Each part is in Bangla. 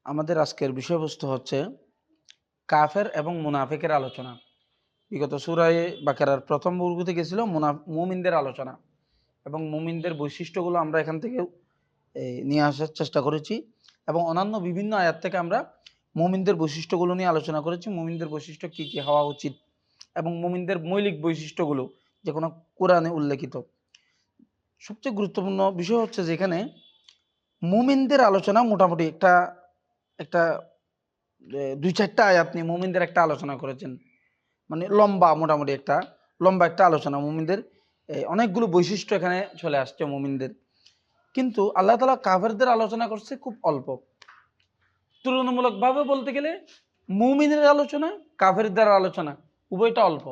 আমাদের আজকের বিষয়বস্তু হচ্ছে কাফের এবং মুনাফিকের আলোচনা। বিগত সূরায়ে বাকারার প্রথম বর্গতে গেছিল মুমিনদের আলোচনা এবং মুমিনদের বৈশিষ্ট্যগুলো আমরা এখান থেকে নিয়ে আসার চেষ্টা করেছি এবং অন্যান্য বিভিন্ন আয়াত থেকে আমরা মুমিনদের বৈশিষ্ট্যগুলো নিয়ে আলোচনা করেছি। মুমিনদের বৈশিষ্ট্য কী কী হওয়া উচিত এবং মুমিনদের মৌলিক বৈশিষ্ট্যগুলো যে কোনো কোরআনে উল্লেখিত। সবচেয়ে গুরুত্বপূর্ণ বিষয় হচ্ছে যেখানে মুমিনদের আলোচনা মোটামুটি একটা একটা ২-৪টা আয়াত নিয়ে মুমিনদের একটা আলোচনা করেছেন। মানে মোটামুটি লম্বা একটা আলোচনা মুমিনদের অনেকগুলো বৈশিষ্ট্য এখানে চলে আসছে মুমিনদের। কিন্তু আল্লাহ তাআলা কাফেরদের আলোচনা করছে খুব অল্প। তুলনামূলকভাবে বলতে গেলে মুমিনের আলোচনা, কাফেরদের আলোচনা উভয়টা অল্প।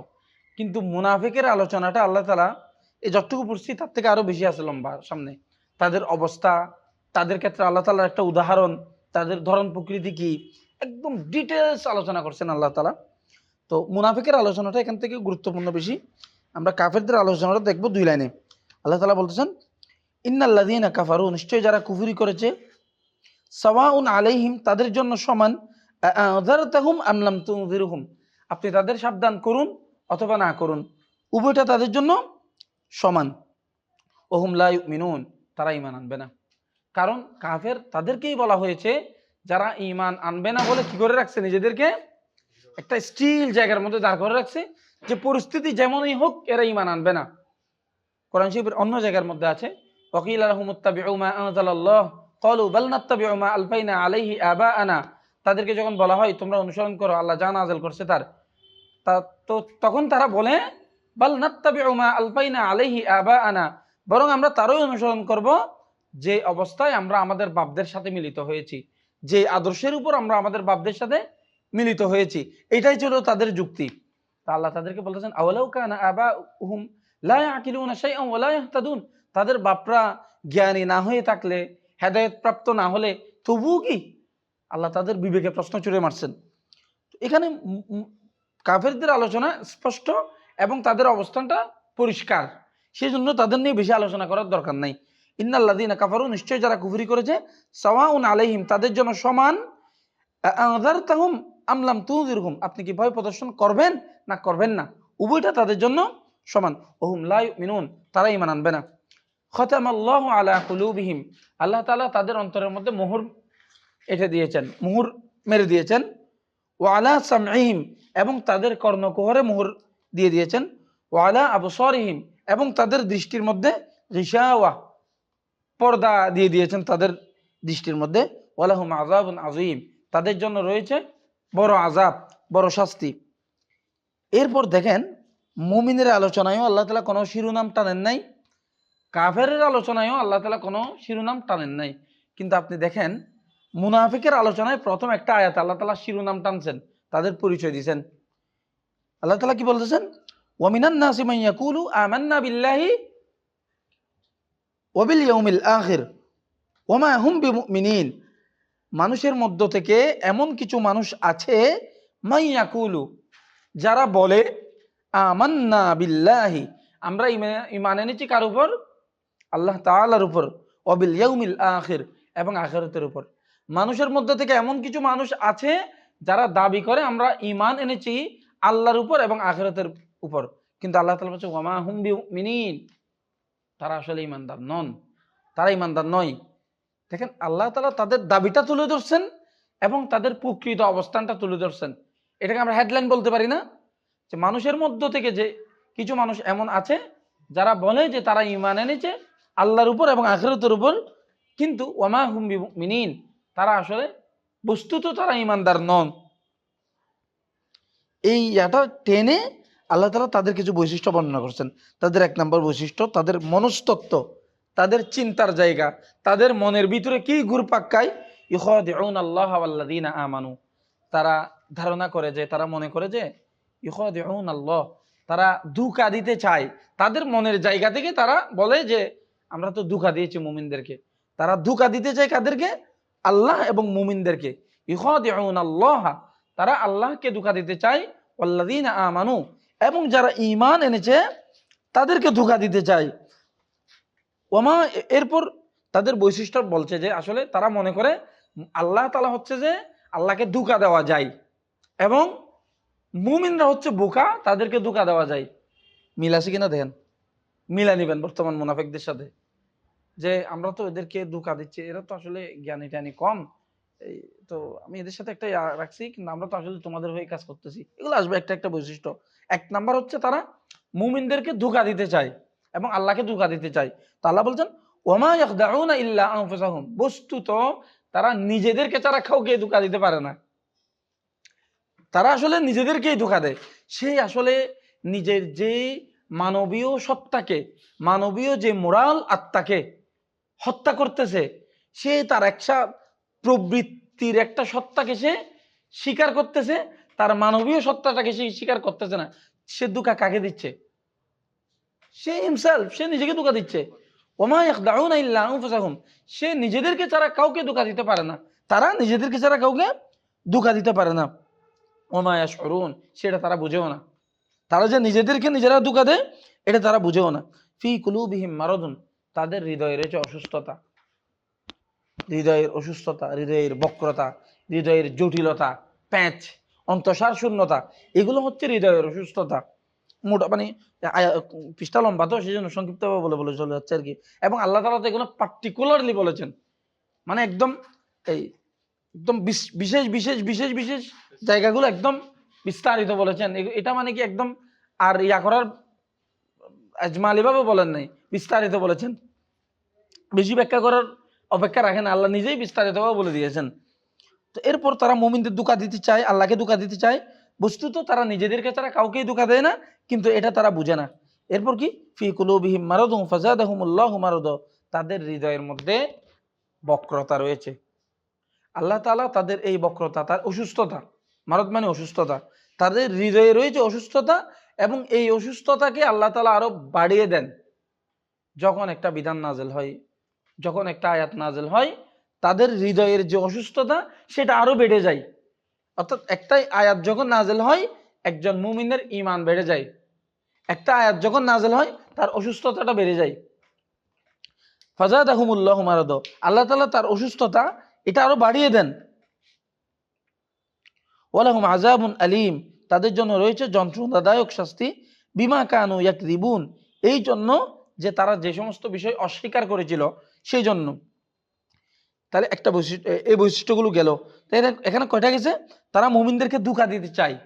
কিন্তু মুনাফিকের আলোচনাটা আল্লাহ তাআলা এই যতটুকু পড়ছি তার থেকে আরো বেশি আছে লম্বা সামনে। তাদের অবস্থা, তাদের ক্ষেত্রে আল্লাহ তাআলার একটা উদাহরণ, তাদের ধরন প্রকৃতি কি, একদম ডিটেলস আলোচনা করছেন আল্লাহ তাআলা। তো মুনাফিকের আলোচনাটা এখান থেকে গুরুত্বপূর্ণ বেশি। আমরা কাফেরদের আলোচনাটা দেখব 2 লাইনে। আল্লাহ তাআলা বলতেছেন, ইন্নাল্লাযীনা কাফারু, নিশ্চয় যারা কুফরি করেছে, সাওয়াউন আলাইহিম, তাদের জন্য সমান, আনযারতাহুম আম লাম তুনযিরহুম, আপনি তাদের সাবধান করুন অথবা না করুন, উভয়টা তাদের জন্য সমান। ওহুম লা ইউমিনুন, তারা ঈমান আনবে না। কারণ কাফের তাদেরকেই বলা হয়েছে যারা ঈমান আনবে না বলে কি করে রাখছে, নিজেদেরকে একটা স্টিল জায়গার মধ্যে দাঁড় করে রাখছে, যে পরিস্থিতি যেমনই হোক এরা ঈমান আনবে না। কোরআন শরীফের অন্য জায়গার মধ্যে আছে, ওয়াকিলা লাহুমুত্তাবিউ মা আনজালাল্লাহ ক্বালু বাল নাত্তাবিউ মা আলফাইনা আলাইহি আবাআনা, তাদেরকে যখন বলা হয় তোমরা অনুসরণ করো আল্লাহ যা নাযিল করছে তার, তো তখন তারা বলে বাল নাত্তাবিউ মা আলফাইনা আলাইহি আবাআনা, বরং আমরা তারই অনুসরণ করব যে অবস্থায় আমরা আমাদের বাপদের সাথে মিলিত হয়েছি, যে আদর্শের উপর আমরা আমাদের বাপদের সাথে মিলিত হয়েছি। এটাই ছিল তাদের যুক্তি। তা আল্লাহ তাদেরকে বলতেছেন, আওয়ালাউ কানা আবাউহুম লা ইয়াকিলুনা শাইআন ওয়া লা ইয়াহতাদুন, তাদের বাপরা জ্ঞানী না হয়ে থাকলে, হেদায়েত প্রাপ্ত না হলে তবুও কি, আল্লাহ তাদের বিবেকে প্রশ্ন ছুড়ে মারছেন। এখানে কাফেরদের আলোচনা স্পষ্ট এবং তাদের অবস্থানটা পরিষ্কার, সেই জন্য তাদের নিয়ে বেশি আলোচনা করার দরকার নাই। ইন্নাল্লাযীনা কাফারু, নিশ্চয় যারা কুফরি করেছে, সাওয়াউন আলাইহিম, তাদের জন্য সমান, আনযারতাহুম আম লাম তুনযিরহুম, আপনি কি ভয় প্রদর্শন করবেন না করবেন না, উভয়টা তাদের জন্য সমান। ওহুম লা ইউমিনুন, তারা ঈমান আনবে না। খতামাল্লাহু আলা কুলুবিহিম, আল্লাহ তাআলা তাদের অন্তরের মধ্যে মোহর মোহর মেরে দিয়েছেন। ওয়া আলা সামঈহিম, এবং তাদের কর্ণকুহরে মোহর দিয়ে দিয়েছেন। ওয়া আলা আবসারিহিম, এবং তাদের দৃষ্টির মধ্যে গিশাওয়া, পর্দা দিয়ে দিয়েছেন তাদের দৃষ্টির মধ্যে। ওয়ালাহুম আযাবুন আযীম, তাদের জন্য রয়েছে বড় আযাব, বড় শাস্তি। এরপর দেখেন, মুমিনের আলোচনায়ও আল্লাহ তাআলা কোনো শিরোনাম টানেন নাই, কাফেরের আলোচনায়ও আল্লাহ তাআলা কোনো শিরোনাম টানেন নাই। কিন্তু আপনি দেখেন মুনাফিকের আলোচনায় প্রথম একটা আয়াত আল্লাহ তাআলা শিরোনাম টানছেন, তাদের পরিচয় দিয়েছেন। আল্লাহ তাআলা কি বলতেছেন, ওয়া মিনান নাসি মান ইয়াকুলু আমান্না বিল্লাহি ওয়া বিল ইয়াউমিল আখির ওয়া মা হুম বিমুমিনিন, মানুষের মধ্য থেকে এমন কিছু মানুষ আছে, মান ইয়াকুলু, যারা বলে, আমান্না বিল্লাহি, আমরা ঈমান এনেছি কার উপর, আল্লাহ তাআলার উপর, ওয়া বিল ইয়াউমিল আখির, এবং আখিরাতের উপর। মানুষের মধ্যে থেকে এমন কিছু মানুষ আছে যারা দাবি করে আমরা ঈমান এনেছি আল্লাহর উপর এবং আখিরাতের উপর, কিন্তু আল্লাহ তাআলা বলছে ওয়া মা হুম বিমুমিনিন, তারা আসলে ঈমানদার নন, তারা ঈমানদার নয়। দেখেন আল্লাহ তাআলা তাদের দাবিটা তুলে ধরছেন এবং তাদের প্রকৃত অবস্থানটা তুলে ধরছেন। এটাকে আমরা হেডলাইন বলতে পারি না, যে মানুষের মধ্য থেকে যে কিছু মানুষ এমন আছে যারা বলে যে তারা ঈমান এনেছে আল্লাহর উপর এবং আখিরাতের উপর, কিন্তু ওয়ামা হুম বিমুমিনিন, তারা আসলে বস্তুত তারা ঈমানদার নন। এই ইয়াটা টেনে আল্লাহ তাআলা তাদের কিছু বৈশিষ্ট্য বর্ণনা করছেন। তাদের 1 নম্বর বৈশিষ্ট্য, তাদের মনস্তত্ত্ব, তাদের চিন্তার জায়গা, তাদের মনের ভিতরে কি ঘুরপাক খায়, ইউখাদিউন আল্লাহ ওয়াল্লাযীনা আমানু, তারা ধারণা করে যে, তারা মনে করে যে, ইউখাদিউন আল্লাহ, তারা ধোঁকা দিতে চায়। তাদের মনের জায়গা থেকে তারা বলে যে আমরা তো ধোঁকা দিয়েছি মুমিনদেরকে। তারা ধোঁকা দিতে চায় কাদেরকে, আল্লাহ এবং মুমিনদেরকে। ইউখাদিউন আল্লাহ, তারা আল্লাহকে ধোঁকা দিতে চায়, ওয়াল্লাযীনা আমানু, এবং যারা ঈমান এনেছে তাদেরকে ধোঁকা দিতে চায়। ওমা, এরপর তাদের বৈশিষ্ট্য বলছে যে আসলে তারা মনে করে আল্লাহ তাআলা হচ্ছে যে আল্লাহকে ধোঁকা দেওয়া যায়, এবং মুমিনরা হচ্ছে বোকা, তাদেরকে ধোঁকা দেওয়া যায়। মিল আছে কিনা দেখেন, মিলা নিবেন বর্তমান মুনাফিকদের সাথে, যে আমরা তো এদেরকে ধোঁকা দিচ্ছি, এরা তো আসলে জ্ঞানী ট্যানি কম, এই তো আমি এদের সাথে একটা রাখছি, কিন্তু আমরা তো আসলে তোমাদের হয়ে কাজ করতেছি। এগুলো আসবে একটা একটা বৈশিষ্ট্য। এক নাম্বার হচ্ছে তারা মুমিনদেরকে ধোঁকা দিতে চায় এবং আল্লাহকে ধোঁকা দিতে চায়। তো আল্লাহ বলছেন ওমা ইয়াখদাউনা ইল্লা আনফুসাহুম, বস্তুত তারা নিজেদেরকে ছাড়া কাউকে ধোঁকা দিতে পারে না। তারা আসলে নিজেদেরকেই ধোঁকা দেয়। সেই আসলে নিজের যে মানবীয় সত্তাকে, মানবীয় যে মোরাল আত্মাকে হত্যা করতেছে, সে তার একটা প্রবৃত্তির একটা সত্তাকে সে স্বীকার করতেছে, তার মানবীয় সত্তাটাকে সে স্বীকার করতেছে না। সে ধোঁকা কাকে দিচ্ছে? সে হিমসেলফ, সে নিজেকে ধোঁকা দিচ্ছে। ওমা ইয়াখদাউনা ইল্লা আনফুসাহুম, সে নিজেদেরকে ছাড়া কাউকে ধোঁকা দিতে পারে না। তারা নিজেদেরকে ছাড়া কাউকে ধোঁকা দিতে পারে না। ওমা ইয়াশউরুন, সেটা তারা বুঝেও না। তারা যে নিজেদেরকে নিজেরা ধোঁকা দেয়, এটা তারা বুঝেও না। ফি কুলুবিহিম মারাদুন, তাদের হৃদয়ে রয়েছে অসুস্থতা, হৃদয়ের অসুস্থতা, হৃদয়ের বক্রতা, হৃদয়ের জটিলতা, প্যাঁচ, অন্তঃসার শূন্যতা, এগুলো হচ্ছে হৃদয়ের অসুস্থতা। মোটা মানে পৃষ্ঠা লম্বা তো, সেই জন্য সংক্ষিপ্তভাবে বলে বলে চলে যাচ্ছে আর কি। এবং আল্লাহ তাআলা তো এগুলো পার্টিকুলারলি বলেছেন, মানে একদম এই একদম বিশেষ বিশেষ বিশেষ বিশেষ জায়গাগুলো একদম বিস্তারিত বলেছেন। এটা মানে কি একদম আর ইয়া করার আজমালি ভাবে বলেন নাই, বিস্তারিত বলেছেন। বেশি ব্যাখ্যা করার অপেক্ষা রাখেন, আল্লাহ নিজেই বিস্তারিতভাবে বলে দিয়েছেন। তো এরপর তারা মুমিনদের ধোঁকা দিতে চায়, আল্লাহকে ধোঁকা দিতে চায়। বস্তুত তারা নিজেদেরকে ছাড়া কাউকেই ধোঁকা দেয় না, কিন্তু এটা তারা বুঝে না। এরপর কি ফি কুলুবিহিম মারাদুন ফাযাদাহুমুল্লাহু মারাদা, তাদের হৃদয়ের মধ্যে বক্রতা রয়েছে। আল্লাহ তাআলা তাদের এই বক্রতা, তার অসুস্থতা, মারদ মানে অসুস্থতা, তাদের হৃদয়ে রয়েছে অসুস্থতা, এবং এই অসুস্থতাকে আল্লাহ তাআলা আরো বাড়িয়ে দেন। যখন একটা বিধান নাজেল হয়, যখন একটা আয়াত নাজেল হয়, তাদের হৃদয়ের যে অসুস্থতা সেটা আরো বেড়ে যায়। অর্থাৎ একটাই আয়াত যখন নাজেল হয়, একজন মুমিনের ঈমান বেড়ে যায়। একটা আয়াত যখন নাজেল হয়, তার অসুস্থতাটা বেড়ে যায়। ফাযাদাহুমুল্লাহু মারাদা, আল্লাহ তাআলা তার অসুস্থতা এটা আরো বাড়িয়ে দেন। ওয়ালাহুম আযাবুন আলীম, তাদের জন্য রয়েছে যন্ত্রণাদায়ক শাস্তি। বিমা কানু ইয়াকযিবুন, এই জন্য যে তারা যে সমস্ত বিষয় অস্বীকার করেছিল সেই জন্য। তাহলে একটা বৈশিষ্ট্য, এই বৈশিষ্ট্যগুলো গেল। তাই এখানে কয়টা গেছে? তারা মুমিনদেরকে ধোঁকা দিতে চায়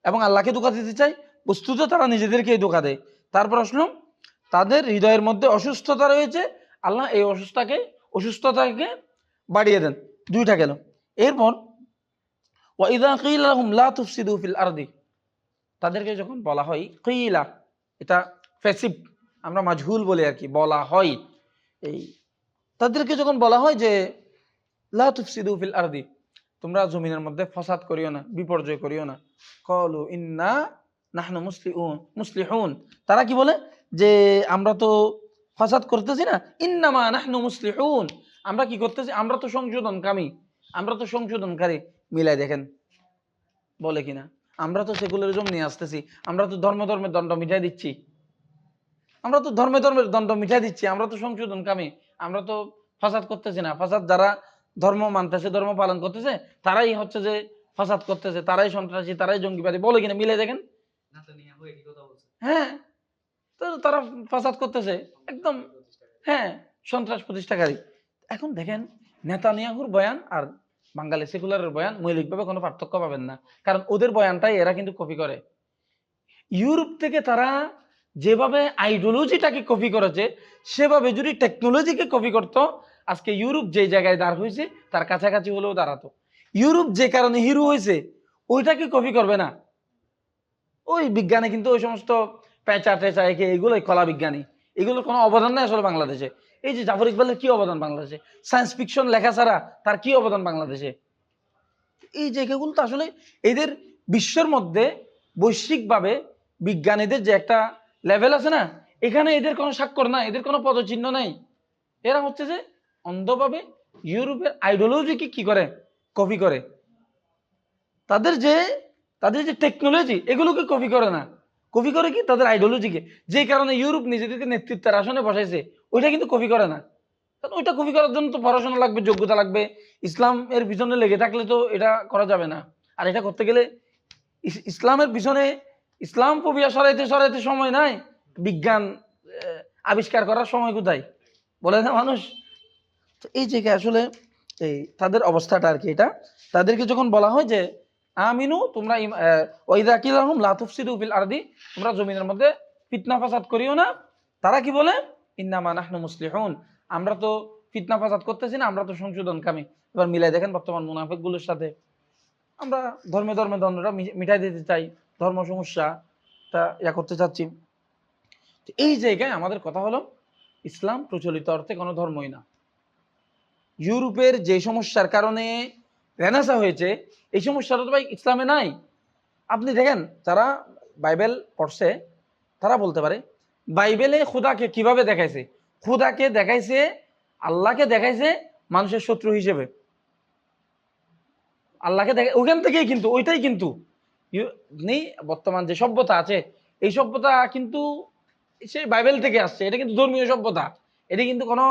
এবং আল্লাহকে ধোঁকা দিতে চায়, বস্তুত তারা নিজেদেরকেই ধোঁকা দেয়। তারপর আসলো তাদের হৃদয়ের মধ্যে অসুস্থতা রয়েছে, আল্লাহ এই অসুস্থতাকে বাড়িয়ে দেন। দুইটা গেল। এরপর ওয়াইদা কিলা লাহুম লা তুফসিদু ফিল আরদি, তাদেরকে যখন বলা হয়, কিলা এটা প্যাসিভ, আমরা মাজহুল বলি আর কি, বলা হয়, এই তাদেরকে যখন বলা হয় যে লা তুফসিদু ফিল আরদি, তোমরা জমিনের মধ্যে ফাসাদ করিও না, বিপর্যয় করিও না, ক্বালু ইন্না নাহনু মুসলিহুন, তারা কি বলে যে আমরা তো ফাসাদ করতেছি না, ইন্নামা নাহনু মুসলিহুন, আমরা কি করতেছি, আমরা তো সংশোধনকামী, আমরা তো সংশোধনকারী। মিলাই দেখেন বলে কিনা, আমরা তো সেকুলারিজম নিয়ে আসতেছি, আমরা তো ধর্মের দণ্ড মিটাই দিচ্ছি, আমরা তো ধর্মের দণ্ড মিটাই দিচ্ছি, আমরা তো সংশোধনকামী, আমরা তো ফাসাদ করতেছি না। ফাসাদ যারা ধর্ম মানতেছে, ধর্ম পালন করতেছে, তারাই হচ্ছে যে ফাসাদ করতেছে, তারাই সন্ত্রাসী, তারাই জঙ্গিবাদী, বলে কিনা মিলে দেখেন। হ্যাঁ, তো তারা ফাসাদ করতেছে একদম, হ্যাঁ, সন্ত্রাস প্রতিষ্ঠাকারী। এখন দেখেন নেতানিয়াহুর বয়ান আর বাঙালি সেকুলারের বয়ান মৌলিকভাবে কোনো পার্থক্য পাবেন না, কারণ ওদের বয়ানটাই এরা কিন্তু কপি করে। ইউরোপ থেকে তারা যেভাবে আইডিওলজিটাকে কপি করেছে, সেভাবে যদি টেকনোলজিকে কপি করতো, আজকে ইউরোপ যে জায়গায় দাঁড় হয়েছে তার কাছাকাছি হলেও দাঁড়াতো। ইউরোপ যে কারণে হিরো হয়েছে, ওইটাকে কপি করবে না। ওই বিজ্ঞানে কিন্তু ওই সমস্ত পেঁচা টেচা একে, এগুলোই কলা বিজ্ঞানী, এগুলোর কোনো অবদান নেই আসলে বাংলাদেশে। এই যে জাফর ইকবালের কি অবদান বাংলাদেশে, সায়েন্স ফিকশন লেখা ছাড়া তার কি অবদান বাংলাদেশে। এই জায়গাগুলো তো আসলে এদের বিশ্বের মধ্যে বৈশ্বিকভাবে বিজ্ঞানীদের যে একটা লেভেল আছে না, এখানে এদের কোনো স্বাক্ষর নাই, এদের কোনো পদচিহ্ন নাই। এরা হচ্ছে যে অন্ধভাবে ইউরোপের আইডিওলজিকে কি করে, কপি করে। তাদের যে টেকনোলজি, এগুলোকে কপি করে না, কপি করে কি তাদের আইডিওলজিকে। যে কারণে ইউরোপ নিজেদেরকে নেতৃত্বের আসনে বসাইছে, ওইটা কিন্তু কপি করে না। কারণ ওইটা কপি করার জন্য তো পড়াশোনা লাগবে, যোগ্যতা লাগবে, ইসলামের পিছনে লেগে থাকলে তো এটা করা যাবে না। আর এটা করতে গেলে ইসলামের পিছনে ইসলাম ফোবিয়া সরাইতে সরাইতে সময় নাই, বিজ্ঞান আবিষ্কার করার সময় কোথায় বলে না মানুষ। তো এই জায়গায় আসলে এই তাদের অবস্থাটা আর কি, এটা তাদেরকে যখন বলা হয় যে আমিনু তোমরা ওয়াইদা কিলাহুম লা তুফসিদু ফিল আরদি, তোমরা জমিনের মধ্যে ফিতনা ফাসাদ করিও না, তারা কি বলে ইন্নামা নাহনু মুসলিহুন, আমরা তো ফিতনা ফাসাদ করতেছি না, আমরা তো সংশোধনকামী। এবার মিলাই দেখেন বর্তমান মুনাফিকগুলোর সাথে, আমরা ধর্মে ধর্মে দ্বন্দ্বটা মিটাই দিতে চাই, ধর্ম সমস্যা তা ইয়া করতে চাচ্ছি। এই জায়গায় আমাদের কথা হলো ইসলাম প্রচলিত অর্থে কোনো ধর্মই না। ইউরোপের যে সমস্যার কারণে রেনেসাঁ হয়েছে, এই সমস্যাটা তো ভাই ইসলামে নাই। আপনি দেখেন যারা বাইবেল পড়ছে তারা বলতে পারে বাইবেলে খুদাকে কিভাবে দেখাইছে, খুদাকে দেখাইছে, আল্লাহকে দেখাইছে মানুষের শত্রু হিসেবে, আল্লাহকে দেখে ওখান থেকেই কিন্তু ওইটাই কিন্তু নেই। বর্তমান যে সভ্যতা আছে এই সভ্যতা কিন্তু সেই বাইবেল থেকে আসছে, এটা কিন্তু ধর্মীয় সভ্যতা, এটা কিন্তু কোনো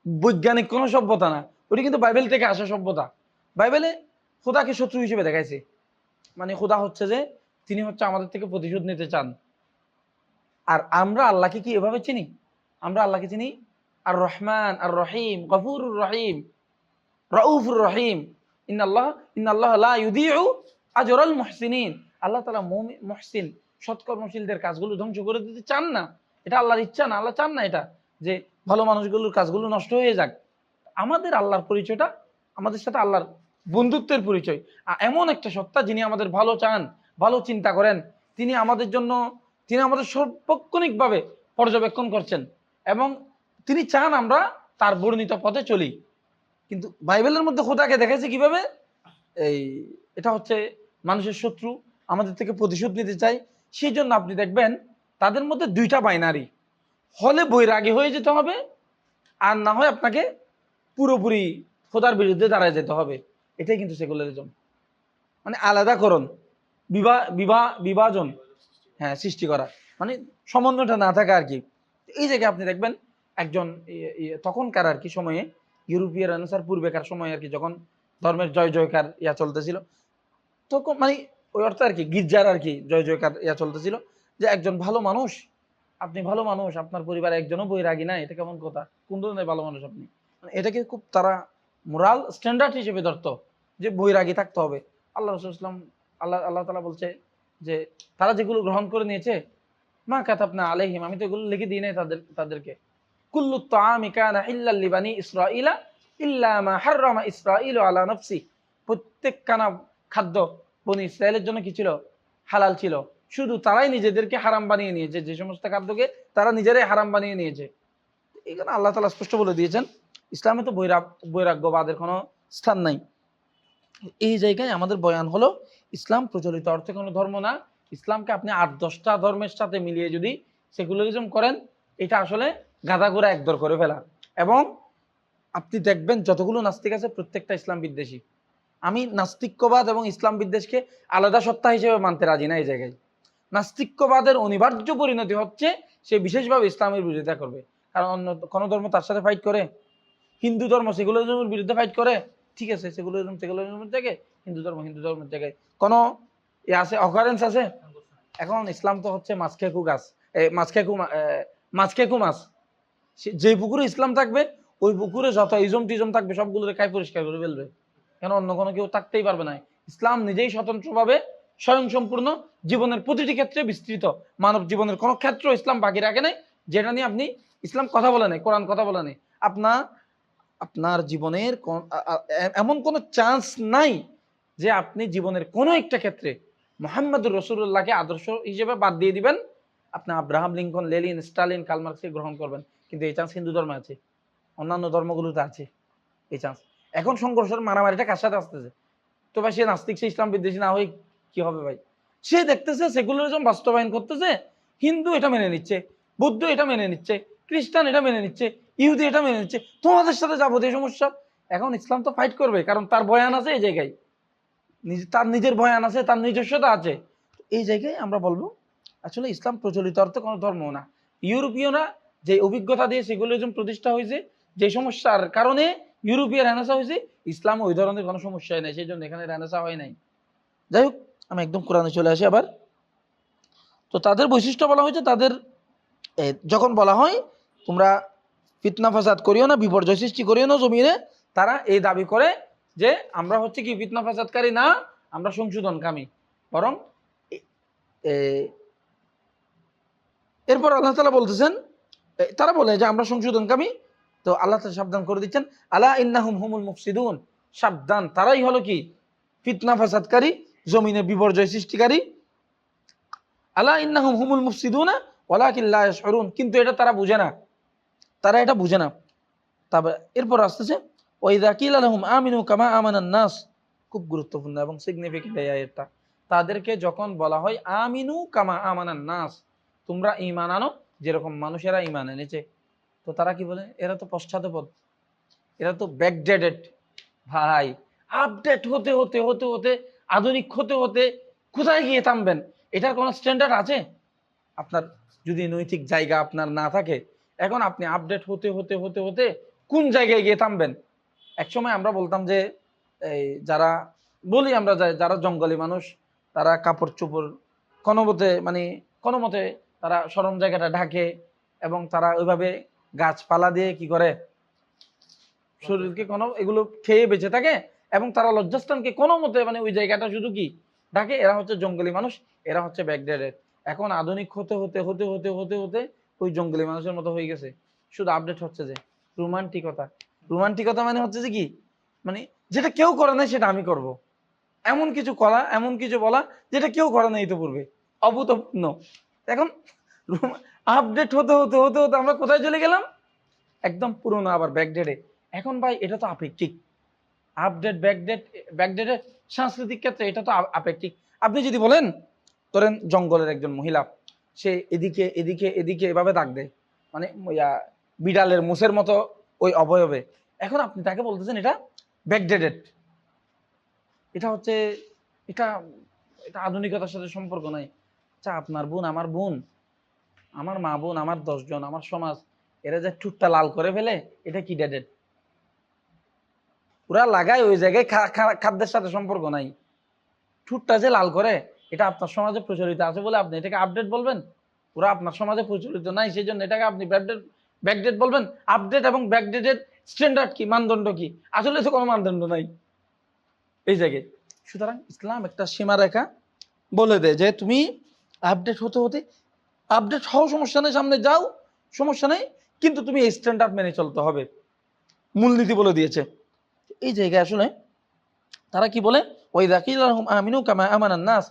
বৈজ্ঞানিক কোনো সভ্যতা না, ওটা কিন্তু বাইবেল থেকে আসা সভ্যতা। বাইবেলে খোদাকে শত্রু হিসেবে দেখাইছে, মানে খোদা হচ্ছে যে তিনি হচ্ছে আমাদের থেকে প্রতিশোধ নিতে চান। আর আমরা আল্লাহকে কি এভাবে চিনি? আমরা আল্লাহকে চিনি আর রহমান আর রহিম, গফুরুর রহিম, রাউফুর রহিম, ইন্নাল্লাহ লা ইউদিউ আজরাল মুহসিনিন। আল্লাহ তাআলা মুহসিন সৎকর্মশীলদের কাজগুলো ধ্বংস করে দিতে চান না, এটা আল্লাহর ইচ্ছা না, আল্লাহ চান না এটা যে ভালো মানুষগুলোর কাজগুলো নষ্ট হয়ে যাক। আমাদের আল্লাহর পরিচয়টা আমাদের সাথে আল্লাহর বন্ধুত্বের পরিচয়, এমন একটা সত্তা যিনি আমাদের ভালো চান, ভালো চিন্তা করেন, তিনি আমাদের জন্য, তিনি আমাদের সর্বক্ষণিকভাবে পর্যবেক্ষণ করছেন এবং তিনি চান আমরা তার বর্ণিত পথে চলি। কিন্তু বাইবেলের মধ্যে খোদাকে দেখাইছে কিভাবে, এই এটা হচ্ছে মানুষের শত্রু, আমাদের থেকে প্রতিশোধ নিতে চাই। সেই জন্য আপনি দেখবেন তাদের মধ্যে দুইটা বাইনারি, হলে বৈরাগী হয়ে যেতে হবে, আর না হয় আপনাকে পুরোপুরি খোদার বিরুদ্ধে দাঁড়ায় যেতে হবে। এটাই কিন্তু সেকুলারিজম, মানে আলাদাকরণ, বিভাজন, হ্যাঁ সৃষ্টি করা, মানে সমন্বয়টা না থাকা আর কি। এই জায়গায় আপনি দেখবেন একজন তখনকার আর কি সময়ে, ইউরোপীয় রেনেসাঁর পূর্বেকার সময় আর কি, যখন ধর্মের জয় জয়কার ইয়া চলতেছিল, তখন মানে ওই অর্থে আর কি গির্জার আর কি জয় জয়কার ইয়া চলতেছিল, যে একজন ভালো মানুষ, আপনি ভালো মানুষ, আপনার পরিবারে একজনও বৈরাগী নাই, এটা কেমন কথা, কোন ধরনের ভালো মানুষ আপনি, মানে এটাকে খুব তারা মোরাল স্ট্যান্ডার্ড হিসেবে ধরতো যে বৈরাগী থাকতে হবে। আল্লাহ রাসূল ইসলাম আল্লাহ তাআলা বলছে যে তারা যেগুলো গ্রহণ করে নিয়েছে, মা কাতাবনা আলাইহিম, আমি তো এগুলো লিখে দিই নাই তাদেরকে, কুল্লু তাআমি কানা হিল্লাল লিবানি ইসরাঈলা ইল্লা মা হাররামা ইসরাঈলু আলা নাফসি, প্রত্যেক কানা খাদ্য বনি ইসরায়েলের জন্য কি ছিল, হালাল ছিল, শুধু তারাই নিজেদেরকে হারাম বানিয়ে নিয়েছে, যে সমস্ত খাদ্যকে তারা নিজেরাই হারাম বানিয়ে নিয়েছে। এখানে আল্লাহ তাআলা স্পষ্ট বলে দিয়েছেন ইসলামে তো বৈরাগ্যবাদের কোনো স্থান নাই। এই জায়গায় আমাদের বয়ান হলো ইসলাম প্রচলিত অর্থে কোনো ধর্ম না। ইসলামকে আপনি ৮-১০টা ধর্মের সাথে মিলিয়ে যদি সেকুলারিজম করেন, এটা আসলে গাদাঘোড়া একদর করে ফেলা। এবং আপনি দেখবেন যতগুলো নাস্তিক আছে প্রত্যেকটা ইসলাম বিদ্বেষী। আমি নাস্তিক্যবাদ এবং ইসলাম বিদ্বেষকে আলাদা সত্তা হিসেবে মানতে রাজি না। এই জায়গায় নাস্তিক্যবাদের অনিবার্য পরিণতি হচ্ছে সে বিশেষভাবে ইসলামের বিরোধিতা করবে, কারণ অন্য কোনো ধর্ম তার সাথে ফাইট করে। হিন্দু ধর্ম সেকুলারিজমের বিরুদ্ধে ফাইট করে, ঠিক আছে, সেকুলারিজমের জায়গায় হিন্দু ধর্মের জায়গায় কোনো ইয়ে আছে, অকারেন্স আছে। এখন ইসলাম তো হচ্ছে মাছ খেকু গাছ, মাছ খেকু মাছ, যে পুকুরে ইসলাম থাকবে ওই পুকুরে যত ইজম টিজম থাকবে সবগুলো খাই পরিষ্কার করে ফেলবে, কেন অন্য কোনো কেউ থাকতেই পারবে না। ইসলাম নিজেই স্বতন্ত্রভাবে স্বয়ংসম্পূর্ণ, জীবনের প্রতিটি ক্ষেত্রে বিস্তৃত, মানব জীবনের কোনো ক্ষেত্র ইসলাম বাকি রাখে নাই যেটা নিয়ে আপনি, ইসলাম কথা বলে নাই, কোরআন কথা বলে নাই। আপনার জীবনের এমন কোনো চান্স নাই যে আপনি জীবনের কোনো একটা ক্ষেত্রে মুহাম্মদুর রাসূলুল্লাহকে আদর্শ হিসেবে বাদ দিয়ে দিবেন, আপনি Abraham Lincoln, Lenin, Stalin, Karl মার্কসকে গ্রহণ করবেন। কিন্তু এই চান্স হিন্দু ধর্মে আছে, অন্যান্য ধর্মগুলোতে আছে এই চান্স। এখন সংঘর্ষের মারামারিটা কার সাথে আসতেছে? তো ভাই সে নাস্তিক, সে ইসলাম বিদ্বেষী না হয়ে কি হবে ভাই? সে দেখতেছে সেকুলারিজম বাস্তবায়ন করতেছে, হিন্দু এটা মেনে নিচ্ছে, বৌদ্ধ এটা মেনে নিচ্ছে, খ্রিস্টান এটা মেনে নিচ্ছে, ইহুদি এটা মেনে নিচ্ছে, তোমাদের সাথে যাবতীয় সমস্যা। এখন ইসলাম তো ফাইট করবে, কারণ তার বয়ান আছে এই জায়গায়, তার নিজের বয়ান আছে, তার নিজস্বতা আছে। এই জায়গায় আমরা বলবো আসলে ইসলাম প্রচলিত অর্থে কোনো ধর্ম না। ইউরোপীয়রা যে অভিজ্ঞতা দিয়ে সেকুলারিজম প্রতিষ্ঠা হয়েছে, যে সমস্যার কারণে ইউরোপীয় রেনেসা হয়েছে, ইসলাম ওই ধরনের কোনো সমস্যাই নাই, সেই জন্য এখানে রেনেসা হয় নাই। যাই হোক, আমি একদম কোরআনে চলে আসি আবার। তো তাদের বৈশিষ্ট্য বলা হয়েছে, তাদের যখন বলা হয় তোমরা ফিতনা ফাসাদ করিও না, বিপর্যয় সৃষ্টি করিও না জমিনে, তারা এই দাবি করে যে আমরা হচ্ছে কি ফিতনা ফাসাদকারী না, আমরা সংশোধনকামী। বরং এরপর আল্লাহ তাআলা বলতেছেন, তারা বলে যে আমরা সংশোধনকামী, তো আল্লাহ তাআলা সাবধান করে দিচ্ছেন, আলা ইন্নাহুম হুমুল মুফসিদুন, সাবধান তারাই হলো কি ফিতনা ফাসাদকারী, জমিনে বিপর্যয় সৃষ্টিকারী। আলা ইন্নাহুম হুমুল মুফসিদুনা ওয়ালাকিন লা ইয়াশউরুন, কিন্তু এটা তারা বুঝে না, তারা এটা বুঝে না। তবে এরপর আসতেছে ওয়াইদা কিলা লাহুম আমিনু কামা আমানান নাস, খুব গুরুত্বপূর্ণ এবং সিগনিফিকেন্ট এই আয়াতটা। তাদেরকে যখন বলা হয় আমিনু কামা আমানান নাস, তোমরা ঈমান আনো যেরকম মানুষেরা ঈমান এনেছে, তো তারা কি বলে, এরা তো পশ্চাৎপদ, এরা তো ব্যাকডেটেড। ভাই, আপডেট হতে হতে হতে হতে আধুনিক হতে হতে কোথায় গিয়ে থামবেন? এটার কোনো স্ট্যান্ডার্ড আছে? আপনার যদি নৈতিক জায়গা আপনার না থাকে, এখন আপনি আপডেট হতে হতে হতে হতে কোন জায়গায় গিয়ে থামবেন? একসময় আমরা বলতাম যে এই যারা বলি আমরা যারা জঙ্গলি মানুষ, তারা কাপড় চোপড় কোনো মতে মানে কোনো মতে তারা সরম জায়গাটা ঢাকে, এবং তারা ওইভাবে গাছপালা দিয়ে কি করে শরীরকে কোনো এগুলো খেয়ে বেঁচে থাকে, এবং তারা লজ্জাস্থানকে কোনো মতে মানে ওই জায়গাটা শুধু কি ঢাকে। এরা হচ্ছে জঙ্গলি মানুষ, এরা হচ্ছে ব্যাকডেটেড। এখন আধুনিক হতে হতে হতে হতে হতে হতে ওই জঙ্গলি মানুষের মতো হয়ে গেছে। শুধু আপডেট হচ্ছে যে রোমান্টিকতা। রোমান্টিকতা মানে হচ্ছে যে কি, মানে যেটা কেউ করে নাই সেটা আমি করব, এমন কিছু করা, এমন কিছু বলা যেটা কেউ করে নাই ইতিপূর্বে, অভূতপূর্ণ। এখন আপডেট হতে হতে হতে হতে আমরা কোথায় চলে গেলাম? একদম পুরনো আবার ব্যাকডেটে। এখন ভাই এটা তো আপেক্ষিক, আপডেট ব্যাকডেট ব্যাকডেটের সাংস্কৃতিক ক্ষেত্রে এটা তো আপেক্ষিক। আপনি যদি বলেন, ধরেন জঙ্গলের একজন মহিলা, সে এদিকে এদিকে এদিকে এভাবে দাগ দেয়, মানে বিড়ালের মুছের মতো ওই অবয়বে, এখন আপনি তাকে বলতেছেন এটা ব্যাকডেটেড। এটা হচ্ছে এটা এটা আধুনিকতার সাথে সম্পর্ক নাই। আচ্ছা, আপনার বোন, আমার বোন, আমার মা বোন, আমার 10 জন, আমার সমাজ, এরা যে ঠুটটা লাল করে ফেলে, এটা কি ডেডেড? পুরা লাগায় ওই জায়গায়, খাদ্যের সাথে সম্পর্ক নাই। ঠুটটা যে লাল করে, এটা আপনার সমাজে প্রচলিত আছে বলে আপনি এটাকে আপডেট বলবেন? পুরা আপনার সমাজে প্রচলিত নাই, সেই জন্য এটাকে আপনি ব্যাকডেট বলবেন? আপডেট এবং ব্যাকডেটের স্ট্যান্ডার্ড কি, মানদণ্ড কি? আসলে তো কোনো মানদণ্ড নাই এই জায়গায়। সুতরাং ইসলাম একটা সীমারেখা বলে দেয় যে তুমি আপডেট হতে হতে, আপডেট হও, সমস্যা নেই, সামনে যাও, সমস্যা নেই, কিন্তু তুমি এই স্ট্যান্ডার্ড মেনে চলতে হবে, মূলনীতি বলে দিয়েছে। এই জায়গায় আসলে তারা কি বলে, ওই দাকিলাহুম আমিনু কামা আমানান নাস,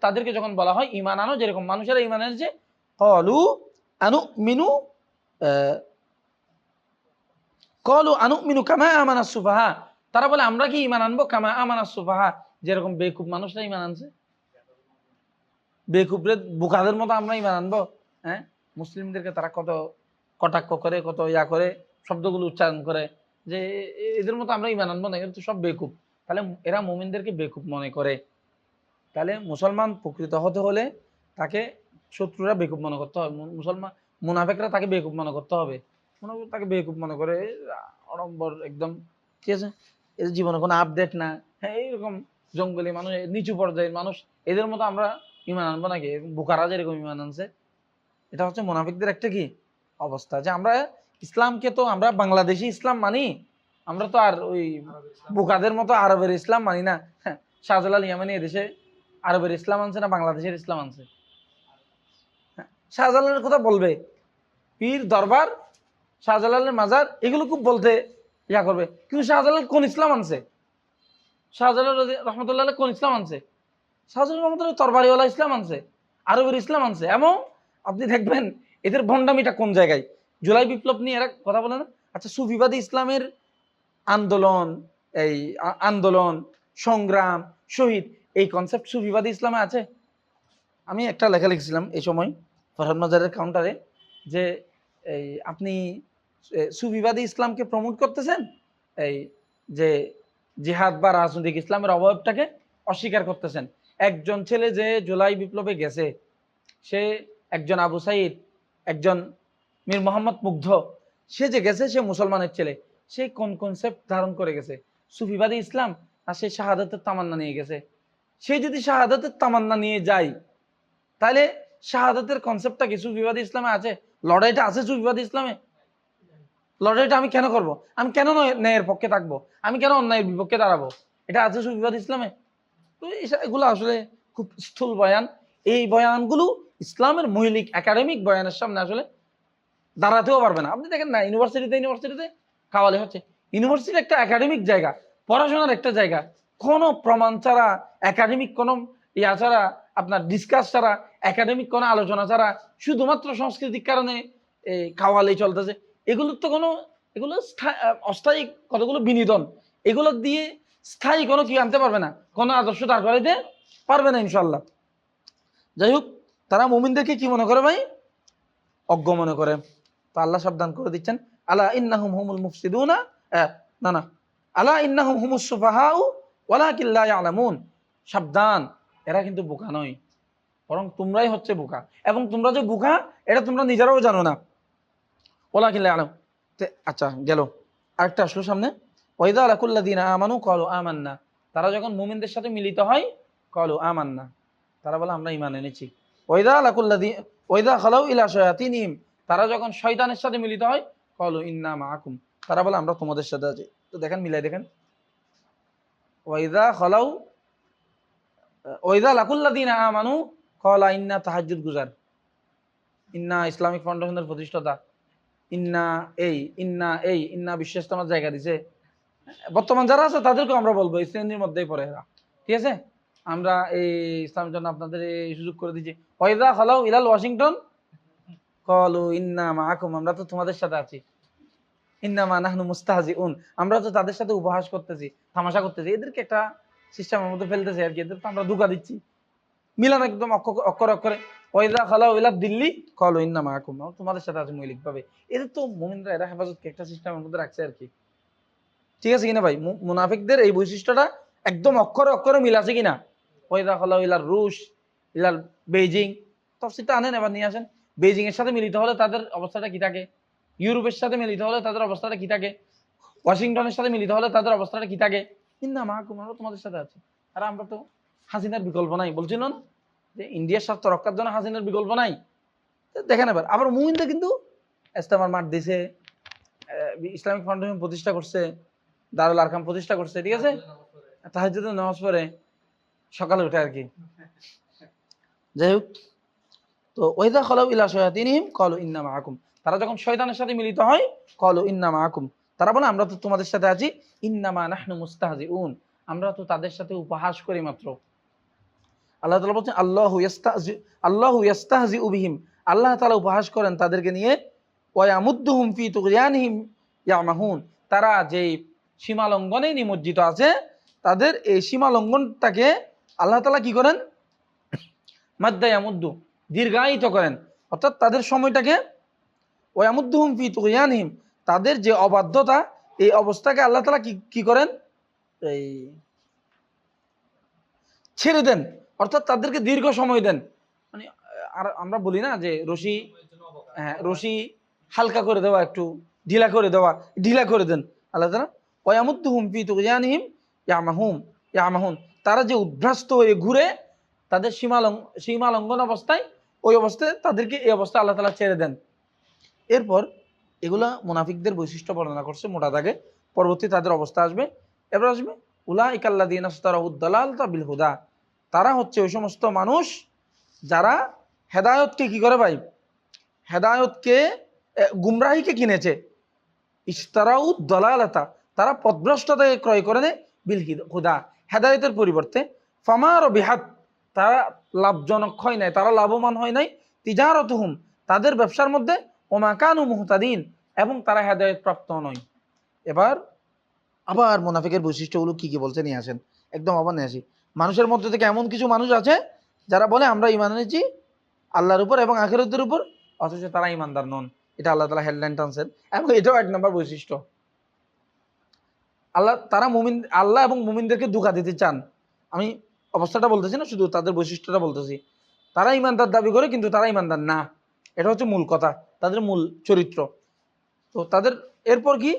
তাদেরকে যখন বলা হয় ঈমান আনো যেরকম মানুষেরা ঈমান এনেছে, ক্বালু আনুমিনু ক্বালু আনুমিনু কামা আমানাস সুফাহা, তারা বলে আমরা কি ঈমান আনবো কামা আমানাস সুফাহা, যেরকম বেকুব মানুষরা ঈমান আনছে, বেকুবরে বোকাদের মতো আমরা ঈমান আনবো? হ্যাঁ, মুসলিমদেরকে তারা কত কটাক্ষ করে, কত করে, শব্দগুলো উচ্চারণ করে যে এদের মতো আমরা ঈমান আনবো না, এরা তো সব বেকুব। তাহলে এরা মুমিনদেরকে বেকুব মনে করে। তাহলে মুসলমান প্রকৃত হতে হলে তাকে শত্রুরা বেকুব মনে করতে হবে, মুসলমান মুনাফেকরা তাকে বেকুব মনে করতে হবে। তাকে বেকুব মনে করে, অড়ম্বর একদম, ঠিক আছে, এদের জীবনে কোনো আপডেট না। হ্যাঁ, এইরকম জঙ্গলি মানুষ, নিচু পর্যায়ের মানুষ, এদের মতো আমরা ইমান আনবো নাকি? বুকারা যেরকম ইমান আনছে, এটা হচ্ছে মুনাফিকদের একটা কি অবস্থা, যে আমরা ইসলামকে তো আমরা বাংলাদেশি ইসলাম মানি, আমরা তো আর ওই বুকাদের মতো আরবের ইসলাম মানি না। হ্যাঁ, শাহজালাল ইয়ামানি এদেশে আরবের ইসলাম আনছে না বাংলাদেশের ইসলাম আনছে? হ্যাঁ, শাহজালালের কথা বলবে, পীর দরবার, শাহজালালের মাজার, এগুলো খুব বলতে ইয়া করবে, কিন্তু শাহজালাল কোন ইসলাম আনছে? শাহজালাল রহমতুল্লাহ কোন ইসলাম আনছে? শাহজালাল রহমতুল্লাহ তরবারিওয়ালা ইসলাম আনছে, আরবের ইসলাম আনছে। এবং আপনি দেখবেন এদের ভণ্ডামিটা কোন জায়গায়। জুলাই বিপ্লব নিয়ে এরা কথা বলে না? আচ্ছা, সুফিবাদী ইসলামের আন্দোলন, এই আন্দোলন, সংগ্রাম, শহীদ, এই কনসেপ্ট সুফিবাদী ইসলামে আছে? আমি একটা লেখা লিখছিলাম এই সময় ফরহাদ মাজারের কাউন্টারে, যে এই আপনি সুফিবাদী ইসলামকে প্রমোট করতেছেন, এই যে জিহাদ বা রাজনৈতিক ইসলামের অবয়বটাকে অস্বীকার করতেছেন। একজন ছেলে যে জুলাই বিপ্লবে গেছে, সে একজন আবু সাইদ, একজন মীর মোহাম্মদ মুগ্ধ, সে যে গেছে সে মুসলমানের ছেলে, সে কোন কনসেপ্ট ধারণ করে গেছে, সুফিবাদী ইসলাম আর সে শাহাদাতের তামান্না নিয়ে গেছে। সে যদি শাহাদাতের তামান্না নিয়ে যায় তাহলে শাহাদাতের কনসেপ্টটা কি সুফিবাদী ইসলামে আছে? লড়াইটা আছে সুফিবাদী ইসলামে? লড়াইটা আমি কেন করব? আমি কেন ন্যায়ের পক্ষে থাকবো? আমি কেন অন্যায়ের বিপক্ষে দাঁড়াবো? এটা আছে সুফিবাদী ইসলামে? তো এগুলো আসলে খুব স্থূল বয়ান। এই বয়ানগুলো ইসলামের মৌলিক একাডেমিক বয়ানের সামনে আসলে দাঁড়াতেও পারবে না। আপনি দেখেন না, ইউনিভার্সিটিতে কাওয়ালি হচ্ছে। ইউনিভার্সিটি একটা একাডেমিক জায়গা, পড়াশোনার একটা জায়গা। কোনো প্রমাণ ছাড়া, একাডেমিক কোনো ইয়া ছাড়া, আপনার ডিসকাস ছাড়া, একাডেমিক কোনো আলোচনা ছাড়া শুধুমাত্র সাংস্কৃতিক কারণে কাওয়ালি চলতেছে। এগুলোর তো কোনো, এগুলো অস্থায়ী কতগুলো বিনোদন, এগুলো দিয়ে স্থায়ী কোনো কি আনতে পারবে না, কোনো আদর্শ দাঁড় করাইতে পারবে না ইনশাল্লাহ। যাই হোক, তারা মুমিনদেরকে কি মনে করে ভাই? অজ্ঞ মনে করে। তো আল্লাহ সাবধান করে দিচ্ছেন, আলা ইন্নাহুম হুমুল মুফসিদুনা, না আলা ইন্নাহুম হুমুস সুফাহাউ ওয়ালাকিন লা ইয়ালামুন। সাবধান, এরা কিন্তু বোকা নয়, বরং তোমরাই হচ্ছে বোকা, এবং তোমরা যে বোকা এটা তোমরা নিজেরাও জানো না। ওয়ালাকিন লা ইয়ালামুন। আচ্ছা গেল, আরেকটা আসলো সামনে। ওয়াইদা লাকুল্লাযিনা আমানু ক্বালু আমান্না। তারা যখন মুমিনদের সাথে মিলিত হয়, ক্বালু আমান্না, তারা বলে আমরা ঈমান এনেছি। ওয়াইদা খালাউ ইলা শায়াতিনহিম, তারা যখন শয়তানের সাথে মিলিত হয়, ক্বালু ইন্না মাআকুম, তারা বলে আমরা তোমাদের সাথে আছি। তো দেখেন, মিলাই দেখেন, ওয়াইদা লাকুল্লাযিনা আমানু ক্বালা ইন্না তাহাজ্জুদ গুজার, ইন্না ইসলামিক ফাউন্ডেশনের প্রতিষ্ঠাতা, ইন্না বিশ্ব ইস্তেমার জায়গা দিছে। বর্তমান যারা আছে তাদেরকে আমরা বলবো এই শ্রেণীর মধ্যেই পড়ে এরা, ঠিক আছে? আমরা এই ইসলামের জন্য আপনাদের এই সুযোগ করে দিচ্ছি। ওয়াইদা খালাউ ইলাল ওয়াশিংটন ক্বালু ইন্না মাআকুম, আমরা তো তোমাদের সাথে আছি। ইন্নামা নাহনু মুস্তাহজিউন, আমরা তো তাদের সাথে উপহাস করতেছি, তামাশা করতেছি, এদেরকে একটা সিস্টেমের মধ্যে ফেলতেছি আর কি, এদের তো আমরা ধোঁকা দিচ্ছি। মিলান একদম অক্ষরে অক্ষরে। ওয়াইদা খালাউ ইলা দিল্লি ক্বালু ইন্না মাআকুম, তোমাদের সাথে আছে মৌলিকভাবে। এদের তো মুমিনরা এরা হেফাজতকে একটা সিস্টেমের মধ্যে রাখছে আর কি, ঠিক আছে কিনা ভাই? মুনাফিকদের এই বৈশিষ্ট্যটা একদম অক্ষরে অক্ষরে মিল আছে কিনা? ওয়াইদা খালাউ ইলার রুশ, ইলার বেইজিং, তাফসীরটা আনেন এবার নিয়ে আসেন। বেইজিং এর সাথে মিলিত হলে তাদের অবস্থাটা কি থাকে? ইউরোপের সাথে মিলিত হলে তাদের অবস্থাটা কি থাকে? ওয়াশিংটনের সাথে মিলিত হলে তাদের অবস্থাটা কি থাকে? ইন্না মাআকুম, আমরা তোমাদের সাথে আছি। আর আমরা তো হাসিনার বিকল্প নাই, বলছিল না যে ইন্ডিয়ার স্বার্থ রক্ষার জন্য হাসিনার বিকল্প নাই। দেখেন এবার, আবার মুমিনদের কিন্তু ইস্তেমার মাঠ দিছে, ইসলামিক ফাউন্ডেশন প্রতিষ্ঠা করছে, দারুল আরকাম প্রতিষ্ঠা করছে, ঠিক আছে? তাহাজ্জুদের নামাজ পড়ে সকালে উঠে আর কি। যাই হোক, তো ওয়াইদা খালাউ ইলা শায়াতিনহিম ক্বালু ইন্না মাআকুম, তারা যখন শয়তানের সাথে মিলিত হয়, ক্বালু ইন্না মাআকুম, তারা বলে আমরা তো তোমাদের সাথে আছি। ইন্নামা নাহনু মুস্তাহজিউন, আমরা তো তাদের সাথে উপহাস করি মাত্র। আল্লাহ তাআলা বলছেন আল্লাহু ইস্তাহজিউ বিহিম, আল্লাহ তাআলা উপহাস করেন তাদেরকে নিয়ে। ওয়া ইয়ামুদ্দুহুম ফি তুগয়ানিহিম ইয়ামাহুন, তারা যে সীমা লঙ্ঘনে নিমজ্জিত আছে, তাদের এই সীমা লঙ্ঘনটাকে আল্লাহ তাআলা কি করেন? মাদ্দা ইয়ামুদ্দু, দীর্ঘায়িত করেন, অর্থাৎ তাদের সময়টাকে। ওয়া ইয়ামুদ্দুহুম ফি তুগয়ানিহিম, তাদের যে অবাধ্যতা, এই অবস্থাকে আল্লাহ তাআলা কি করেন? এই ছেড়ে দেন, অর্থাৎ তাদেরকে দীর্ঘ সময় দেন। মানে আর আমরা বলি না যে রশি হালকা করে দেওয়া, একটু ঢিলা করে দেওয়া, ঢিলা করে দেন আল্লাহ তাআলা। ওয়ায়ামুদ্দুহুম ফি তুগয়ানিহিম ইয়ামাহুন, তারা যে উদ্ভ্রান্ত হয়ে ঘুরে তাদের সীমা লঙ্ঘন অবস্থায়, ওই অবস্থায় তাদেরকে এই অবস্থা আল্লাহ তাআলা ছেড়ে দেন। এরপর এগুলা মুনাফিকদের বৈশিষ্ট্য বর্ণনা করছে মোটা দাগে, পরবর্তী তাদের অবস্থা আসবে। এবার আসবে উলাইকাল্লাযীনা ইশতারাউদ দালালাতা বিল হুদা, তারা হচ্ছে ওই সমস্ত মানুষ যারা হেদায়েতকে কি করে ভাই? হেদায়েতকে, গুমরাহিকে কিনেছে। ইশতারাউদ দালালাতা, তারা পথভ্রষ্টতাকে ক্রয় করে নেয় বিল হুদা, হেদায়েতের পরিবর্তে। ফামা রবিহাত, তারা লাভজনক হয় নাই, তারা লাভবান হয় নাই। তিজারাতুহুম, তাদের ব্যবসার মধ্যে। ওমা কানু মুহতাদিন, এবং তারা হেদায়েত প্রাপ্ত নয়। এবার আবার মুনাফিকের বৈশিষ্ট্যগুলো কি কি বলছে নিয়ে আসেন, একদম আবার নিয়ে আসি। মানুষের মধ্যে থেকে এমন কিছু মানুষ আছে যারা বলে আমরা ঈমান এনেছি আল্লাহর উপর এবং আখিরাতের উপর, অথচ তারা ঈমানদার নন। এটা আল্লাহ তাআলা হেডলাইন টানছেন, এবং এটাও এক নম্বর বৈশিষ্ট্য। আল্লাহ এবং মুমিনদেরকে ধোঁকা দিতে চান। আমি অবস্থাটা বলতেছি না, শুধু তাদের বৈশিষ্ট্যটা বলতেছি। তারা ঈমানদার দাবি করে কিন্তু তারা ঈমানদার না, এটা হচ্ছে মূল কথা, তাদের মূল চরিত্র। তো তাদের এরপর কি?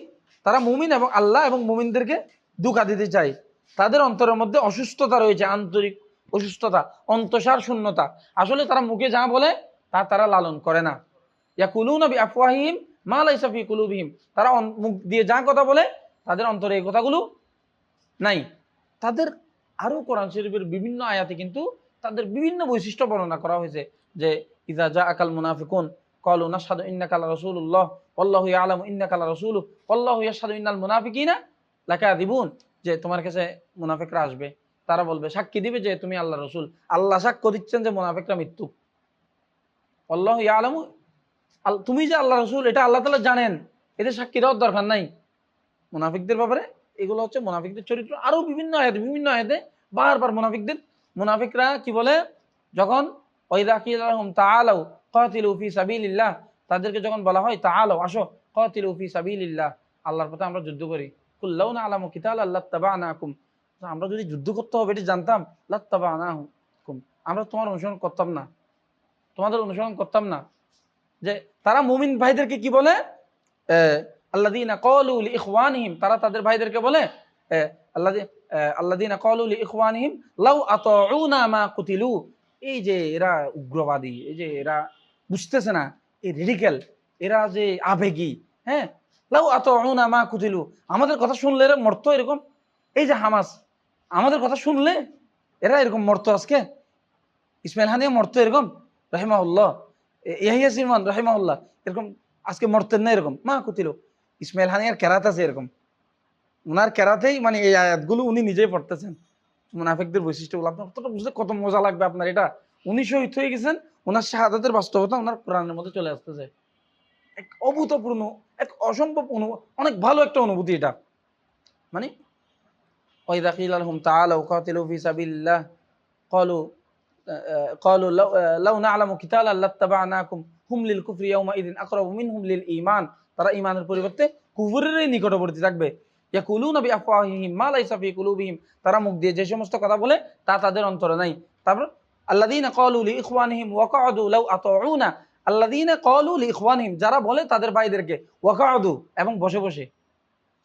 তারা মুমিন এবং আল্লাহ এবং মুমিনদেরকে ধোঁকা দিতে চায়। তাদের অন্তরের মধ্যে অসুস্থতা রয়েছে, আন্তরিক অসুস্থতা, অন্তঃসার শূন্যতা। আসলে তারা মুখে যা বলে তা তারা লালন করে না। ইয়াকুলুনা বিআফওয়াহিহিম মা লাইসা ফি কুলুবিহিম, তারা মুখ দিয়ে যা কথা বলে তাদের অন্তরে এই কথাগুলো নাই। তাদের আরো কোরআন শরীফের বিভিন্ন আয়াতে কিন্তু তাদের বিভিন্ন বৈশিষ্ট্য বর্ণনা করা হয়েছে, যে ইযা জাআকাল মুনাফিকুন ক্বালু নাশহাদু ইন্নাকা লারাসূলুল্লাহ ওয়াল্লাহু ইয়ালামু ইন্নাকা লারাসূলুহু ওয়াল্লাহু ইয়াশহাদু ইন্নাল মুনাফিকিনা লাকাযিবুন, যে তোমার কাছে মুনাফিকরা আসবে, তারা বলবে, সাক্ষী দিবে যে তুমি আল্লাহর রাসূল, আল্লাহ সাক্ষ্য দিচ্ছেন যে মুনাফিকরা মিথ্যুক। আল্লাহু ইয়ালামু, তুমি যে আল্লাহর রাসূল এটা আল্লাহ তাআলা জানেন, এদের সাক্ষী দেওয়ার দরকার নাই মুনাফিকদের ব্যাপারে। এগুলো হচ্ছে মুনাফিকদের চরিত্র। আরো বিভিন্ন আয়াতে বারবার মুনাফিকরা কি বলে, যখন ওয়াইদা কিলা লাহুম তাআলাউ কাতিলু ফি সাবিলিল্লাহ, তাদেরকে যখন বলা হয় তাআলাউ আসো কাতিলু ফি সাবিলিল্লাহ, আল্লাহর পথে আমরা যুদ্ধ করি, কুল লাউ না'লামু কিতালাল লাত্তাবা'নাকুম, আমরা যদি যুদ্ধ করতে হবে এটি জানতাম, লাত্তাবা'নাকুম, আমরা তোমার অনুসরণ করতাম না, তোমাদের অনুসরণ করতাম না। যে তারা মুমিন ভাইদেরকে কি বলে, আল্লাযীনা ক্বালু লিইখওয়ানিহিম, তারা তাদের ভাইদেরকে বলে, আল্লাযীনা ক্বালু লিইখওয়ানিহিম লাউ আতাউনা মা কুতিলু, এই যে এরা উগ্রবাদী, এই যে এরা বুঝতেছে না, এই রেডিক্যাল, এরা যে আবেগী, হ্যাঁ, লাউ আতাউনা মা কুতিলু, আমাদের কথা শুনলে এরা মরতো এরকম। এই যে হামাস, আমাদের কথা শুনলে এরা এরকম মরতো, আজকে ইসমাইল হানিয়া মরতো এরকম রাহিমাহুল্লাহ, ইয়াহিয়া সিরমান রাহিমাহুল্লাহ এরকম আজকে মরতেন না এরকম। মা কুতিলু, ইসমাইল হানিয়ার কেরাত আছে এরকম, ওনার কেরাতেই মানে এই আয়াতগুলো উনি নিজেই পড়তেছেন, মুনাফিকদের বৈশিষ্ট্যগুলো। আপনার কতটা বুঝতে কত মজা লাগবে আপনার এটা। উনি শহীদ হয়ে গেছেন, ওনার শাহাদাতের বাস্তবতা ওনার কোরআনের মধ্যে চলে আসতেছে। এক অভূতপূর্ণ, এক অসম্ভব অনেক ভালো একটা অনুভূতি এটা। মানে ওয়াইদা কিলা লাহুম তাআলাউ কাতিলু ফি সাবিলিল্লাহ ক্বালু লাউ না'লামু কিতালান লাত্তাবা'নাকুম হুম লিল কুফরি ইয়াওমা ইযিন আকরাবু মিনহুম লিল ঈমান, তারা ঈমানের পরিবর্তে কুফরেরই নিকটবর্তী থাকবে। ইয়াকুলুনা বিআফওয়াহিহিম মা লাইসা ফি কুলুবিহিম, তারা মুখ দিয়ে যে সমস্ত কথা বলে তা তাদের অন্তরে নাই। তারপর আল্লাযীনা ক্বালু লিইখওয়ানিহিম ওয়া ক্বাদু লাউ আতাউনা, আল্লাযীনা ক্বালু লিইখওয়ানিহিম, যারা বলে তাদের ভাইদেরকে, ওয়া ক্বাদু, এবং বসে বসে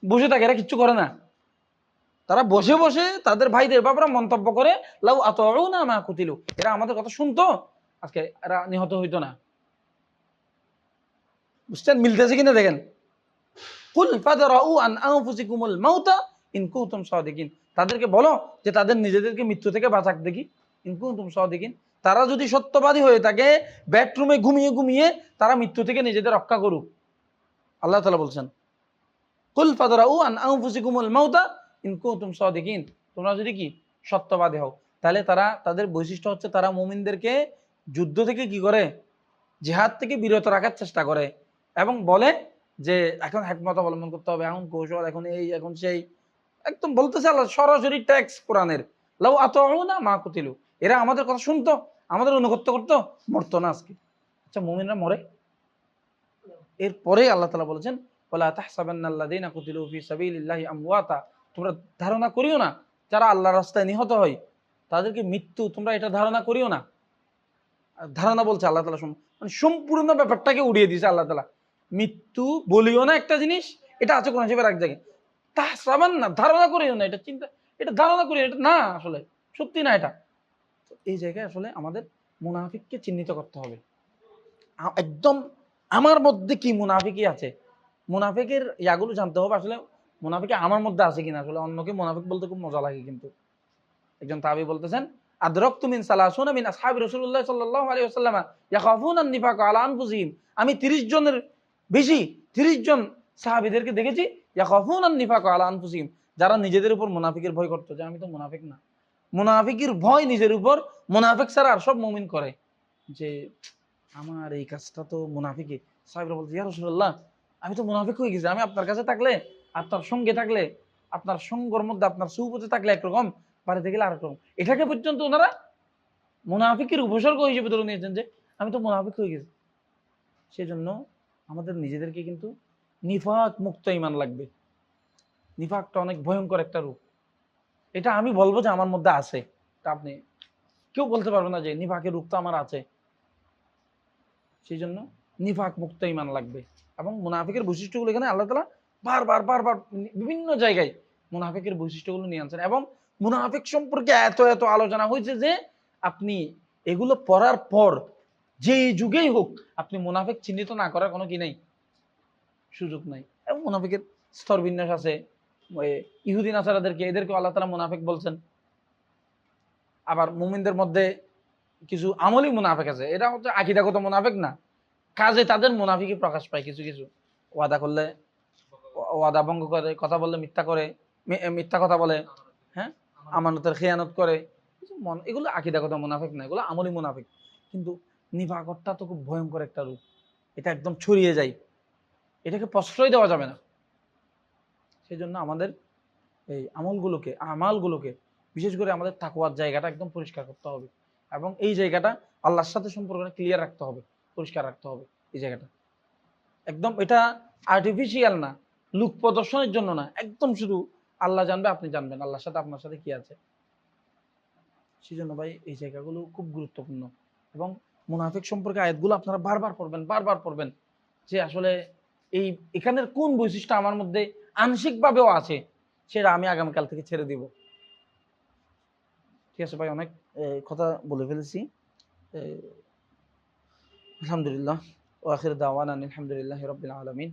বসে থাকে, এরা কিচ্ছু করে না, তারা বসে বসে তাদের ভাইদের ব্যাপারে মন্তব্য করে, লাউ আতাউনা মা কুতিলু, এরা আমাদের কথা শুনতো আজকে এরা নিহত হইতো না। বুঝছেন মিলতেছে কিনা দেখেন। কুল ফাদরাউ আন আনফুসিকুমুল মাউতা ইন কুনতুম সাদিকিন, তাদেরকে বলো যে তাদের নিজেদেরকে মৃত্যু থেকে বাঁচাক দেখি, ইন কুনতুম সাদিকিন, তারা যদি সত্যবাদী হয়ে থাকে বেডরুমে ঘুমিয়ে ঘুমিয়ে তারা মৃত্যু থেকে নিজেদের রক্ষা করুক। আল্লাহ তাআলা বলছেন কুল ফাদরাউ আন আনফুসিকুমুল মাউতা ইন কুনতুম সাদিকিন, তোমরা যদি কি সত্যবাদী হও। তাহলে তারা, তাদের বৈশিষ্ট্য হচ্ছে তারা মুমিনদেরকে যুদ্ধ থেকে কি করে, জিহাদ থেকে বিরত রাখার চেষ্টা করে, এবং বলে যে এখন হিকমত অবলম্বন করতে হবে, এখন কৌশল, এখন এই, এখন সেই, একদম বলতেছে আল্লাহ সরাসরি ট্যাক্স কোরআনের, লাউ আতাউনা মা কুতিলু, এরা আমাদের কথা শুনতো, আমাদের অনুগত্য করতো, মরতো না আজকে। আচ্ছা মুমিনরা মরে? এরপরে আল্লাহ তাআলা বলেছেন ওয়ালা তাহসাবান্নাল্লাযীনা কুতিলু ফি সাবিলিল্লাহি আমওয়াতা, তোমরা ধারণা করিও না যারা আল্লাহর রাস্তায় নিহত হয় তাদেরকে মৃত্যু, তোমরা এটা ধারণা করিও না। ধারণা বলছে আল্লাহ তাআলা, মানে সম্পূর্ণ ব্যাপারটাকে উড়িয়ে দিয়েছে আল্লাহ তাআলা। মৃত্যু বলিও না একটা জিনিস, এটা আছে কোরআন শরীফের এক জায়গায়, তাহসাবান্না, ধারণা করিও না, এটা চিন্তা, এটা ধারণা করিও, এটা না, আসলে সত্যি না এটা। এই জায়গায় আসলে আমাদের মুনাফিককে চিহ্নিত করতে হবে একদম, আমার মধ্যে কি মুনাফিকই আছে, মুনাফিকের ইয়াগুলো জানতে হবে আসলে, মুনাফিকে আমার মধ্যে আছে কিনা। আসলে অন্যকে মুনাফিক বলতে খুব মজা লাগে, কিন্তু একজন তাবী বলতেছেন আদরাকতু মিন সালাসুনা মিন আসহাবি রাসূলুল্লাহ সাল্লাল্লাহু আলাইহি ওয়াসাল্লাম ইয়াখাফুনা আন-নিফাকা আলা আনফুসিহিম, আমি 30 জনের বেশি, 30 জন সাহাবীদেরকে দেখেছি ইয়াখাফুনা আন-নিফাকা আলা আনফুসিহিম, যারা নিজেদের উপর মুনাফিকের ভয় করতো, যে আমি তো মুনাফিক না, মুনাফিকের ভয় নিজের উপর, মুনাফিক ছাড়া আর সব মুমিন করে, যে আমার এই কাজটা তো মুনাফিকি। সাহাবীরা বলছে ইয়া রাসূলুল্লাহ আমি তো মুনাফিক হয়ে গেছি, আমি আপনার কাছে থাকলে, আপনার সঙ্গে থাকলে, আপনার সঙ্গের মধ্যে আপনার সুহবতে থাকলে একরকম, বাড়িতে গেলে আরেকরকম। এটাকে পর্যন্ত ওনারা মুনাফিকের উপসর্গ হিসেবে ধরে নিয়েছেন যে আমি তো মুনাফিক হয়ে গেছি। সেজন্য আমাদের নিজেদেরকে কিন্তু নিফাক মুক্ত ঈমান লাগবে। নিফাকটা অনেক ভয়ঙ্কর একটা রূপ, এটা আমি বলবো যে আমার মধ্যে আছে, তা আপনি কেউ বলতে পারবে না যে নিফাকের রূপটা আমার আছে। সেই জন্য নিফাক মুক্ত ঈমান লাগবে, এবং মুনাফিকের বৈশিষ্ট্যগুলো এখানে আল্লাহ তাআলা বারবার বারবার বিভিন্ন জায়গায় মুনাফিকের বৈশিষ্ট্যগুলো নিয়ে আনছেন, এবং মুনাফিক সম্পর্কে এত এত আলোচনা হয়েছে যে আপনি এগুলো পড়ার পর যে যুগেই হোক আপনি মুনাফিক চিহ্নিত না করার কোনো কি নেই, সুযোগ নাই। এবং মুনাফিকের স্তর বিন্যাস আছে। ইহুদিন আসারাদেরকে এদেরকে আল্লাহ তাআলা মুনাফিক বলছেন। আবার মুমিনদের মধ্যে কিছু আমলি মুনাফিক আছে, এটা হচ্ছে আকীদাগত মুনাফিক না, কাজে তাদের মুনাফিকই প্রকাশ পায়। কিছু কিছু ওয়াদা করলে ওয়াদা ভঙ্গ করে, কথা বললে মিথ্যা করে, মিথ্যা কথা বলে, হ্যাঁ, আমানতের খেয়ানত করে, এগুলো আকীদাগত মুনাফিক না, এগুলো আমলি মুনাফিক। কিন্তু নিফাকটা তো খুব ভয়ঙ্কর একটা রূপ, এটা একদম ছড়িয়ে যায়, এটাকে প্রশ্রয় দেওয়া যাবে না। সেই জন্য আমাদের এই আমালগুলোকে বিশেষ করে আমাদের তাকওয়ার জায়গাটা একদম পরিষ্কার করতে হবে, এবং এই জায়গাটা আল্লাহর সাথে সম্পর্কটা ক্লিয়ার রাখতে হবে, পরিষ্কার রাখতে হবে এই জায়গাটা। একদম এটা আর্টিফিশিয়াল না, লুক প্রদর্শনের জন্য না, একদম শুধু আল্লাহ জানবে, আপনি জানবেন আল্লাহর সাথে আপনার সাথে কি আছে। সেই জন্য ভাই এই জায়গাগুলো খুব গুরুত্বপূর্ণ। এবং মুনাফিক সম্পর্কে আয়াতগুলো আপনারা বারবার পড়বেন যে আসলে এই এখানের কোন বৈশিষ্ট্য আমার মধ্যে আংশিকভাবেও আছে, সেটা আমি আগামীকাল থেকে ছেড়ে দিব। ঠিক আছে ভাই, অনেক কথা বলে ফেলেছি। আলহামদুলিল্লাহ, ওয়া আখির দাওয়ানা আলহামদুলিল্লাহি রাব্বিল আলামিন।